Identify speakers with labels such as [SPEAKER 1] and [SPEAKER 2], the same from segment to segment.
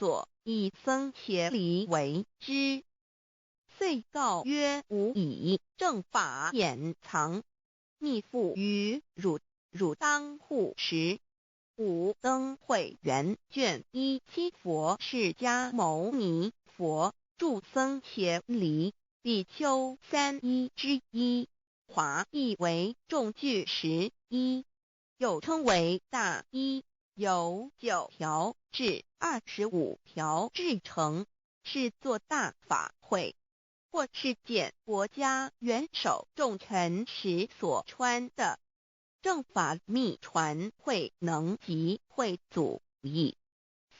[SPEAKER 1] 作，以僧伽梨为之。遂告曰：吾以正法掩藏，密付于汝，汝当护持。五灯会元卷17佛释迦牟尼佛著僧伽梨比丘3之一，华译为众句11，又称为大一，由9条至25条制成，是作大法会，或是见国家元首重臣时所穿的。正法密传会能及会祖义。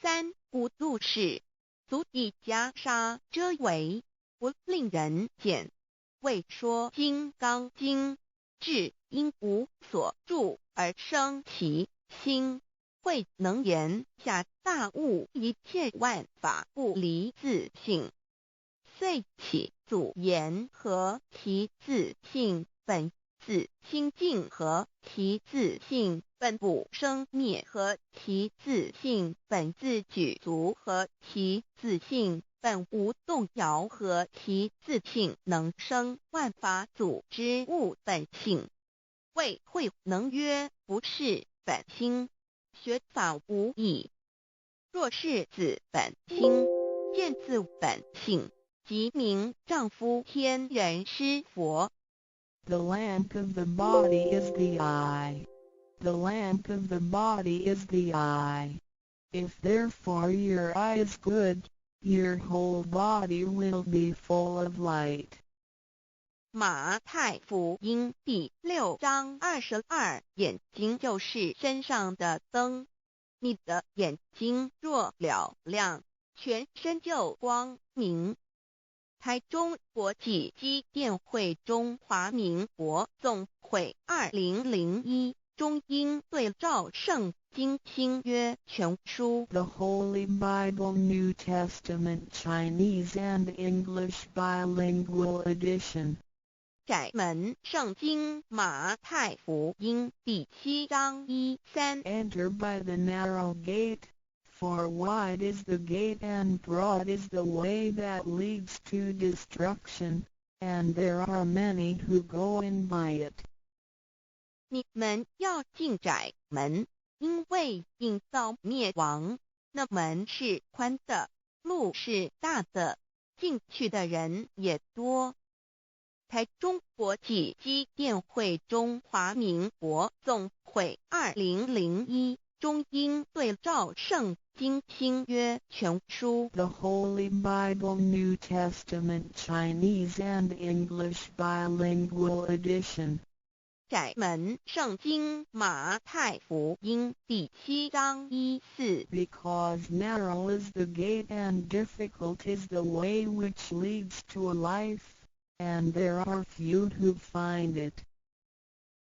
[SPEAKER 1] 3. 五度士，足以袈裟遮为，不令人见。为说金刚经，至因无所住而生其心，会能言下大悟一切万法不离自性。遂起祖言和其自性本自清净和其自性本不生灭和其自性本自具足和其自性本无动摇和其自性能生万法组之物本性。谓慧能曰：不是本心，学法无益。若是自本心，见自本性，即名丈夫天人师佛。
[SPEAKER 2] The lamp of the body is the eye. The lamp of the body is the eye. If therefore your eye is good, your whole body will be full of light.
[SPEAKER 1] 马太福音第6章22，眼睛就是身上的灯。你的眼睛若了亮，全身就光明。台中国际机电会中华民国总会2001中英对照圣经新约全书
[SPEAKER 2] The Holy Bible New Testament Chinese and English Bilingual Edition.
[SPEAKER 1] 窄门圣经马太福音第7章1-3
[SPEAKER 2] Enter by the narrow gate, for wide is the gate and broad is the way that leads to destruction, and there are many who go in by it.
[SPEAKER 1] 你们要进窄门，因为引到灭亡，那门是宽的，路是大的，进去的人也多。台中国际机电会中华民国总会2001中英对照圣经新约全书
[SPEAKER 2] The Holy Bible New Testament Chinese and English Bilingual Edition.
[SPEAKER 1] 窄门圣经马太福音第7章1-4
[SPEAKER 2] Because narrow is the gate and difficult is the way which leads to life, and there are few who find it.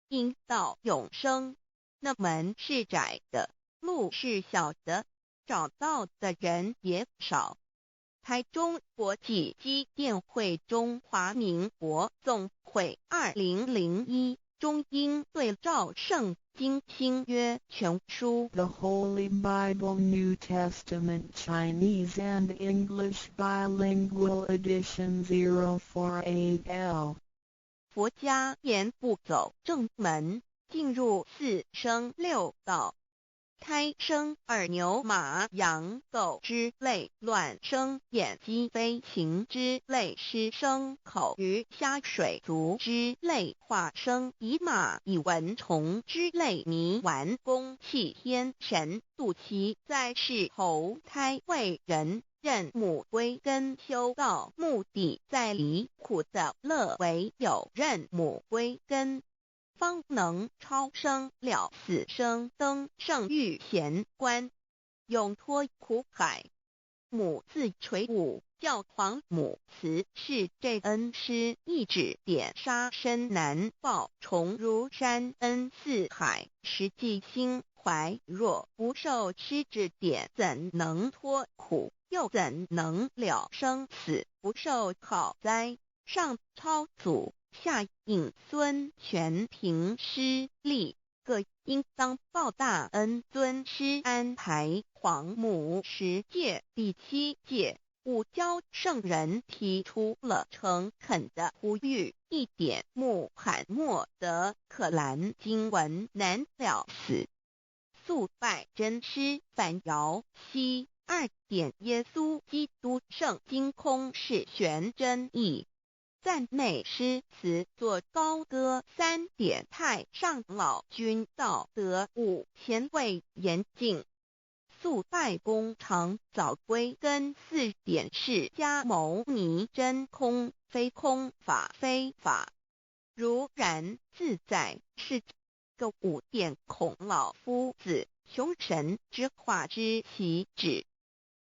[SPEAKER 1] 因到永生，那门是窄的，路是小的，找到的人也少。台中国际机电会中华民国总会2001中英对照圣经新约全书
[SPEAKER 2] The Holy Bible New Testament Chinese and English Bilingual Edition 048L.
[SPEAKER 1] 佛家言不走正门，进入4生6道。胎生耳牛马羊狗之类，卵生眼鸡飞禽之类，湿生口鱼虾水族之类，化生以马以蚊虫之类，迷顽公气天神，度其在世投胎为人，任母归根修道，目的在离苦的乐为有任母归根，方能超生了死生登圣域贤官，永脱苦海。母自垂武，教皇母慈是这恩师，一指点杀身难报，重如山恩似海，实际心怀，若不受师指点，怎能脱苦？又怎能了生死？不受好灾，上超祖，下引孙，全凭师力，各应当报大恩，尊师安排，黄母十戒第7戒，五教圣人提出了诚恳的呼吁，一点穆罕默德可兰经文难了死。肃拜真师反摇西2点耶稣基督圣经空是玄真义。赞美诗词作高歌3点太上老君道德5前卫严谨。肃拜功常早归根4点释迦牟尼真空非空法非法如然自在是个5点孔老夫子雄神之化之其旨。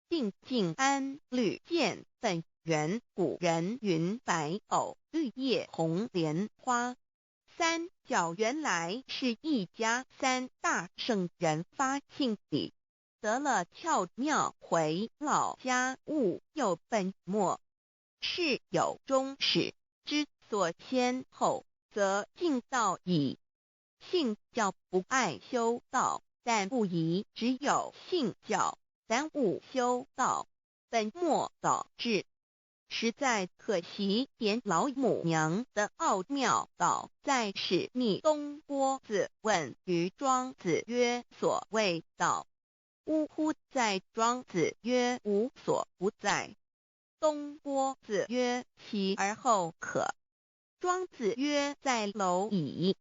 [SPEAKER 1] 定静安律见本源古人云白藕绿叶红莲花。三角原来是一家3大圣人发庆礼，得了巧妙回老家务有本末，是有终始之所先后，则敬道矣。信教不爱修道，但不宜只有信教，耽误修道，本末倒置。实在可惜，点老母娘的奥妙道在使逆东郭子问于庄子曰：所谓道，呜呼！在庄子曰：无所不在。东郭子曰：其而后可。庄子曰：在蝼蚁。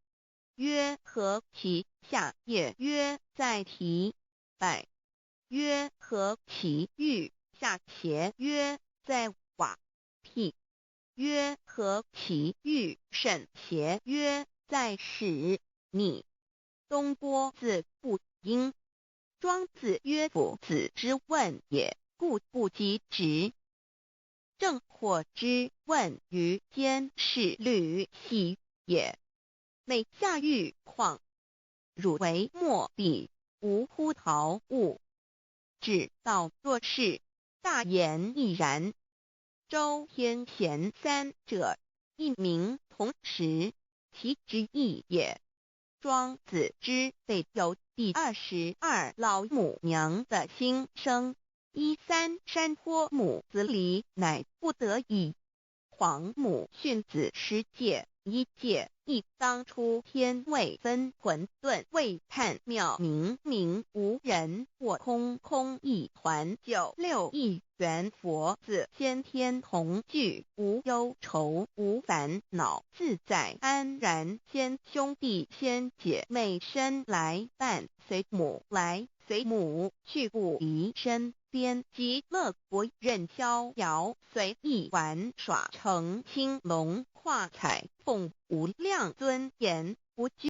[SPEAKER 1] 曰：何其下？也曰：在蹄。百。曰：何其欲？下且曰：在瓦辟。曰：何其欲？甚且曰：在屎。逆。东郭子不应。庄子曰：夫子之问也，故不及直。正或之问于间是履兮也。每下欲况，汝为莫彼，无乎陶物。指道若是，大言亦然。周天贤3者，一名同时，其之义也。庄子之备有第22老母娘的心声，依3山坡母子礼，乃不得已。黄母训子10戒，1戒亦当初天未分，混沌未判，妙明明无人，我空空一团，96亿元佛子先天同聚，无忧愁无烦恼，自在安然。先兄弟先姐妹生来伴，随母来随母去，不离身边。极乐国任逍遥，随意玩耍，成青龙画彩凤，无量尊严，不惧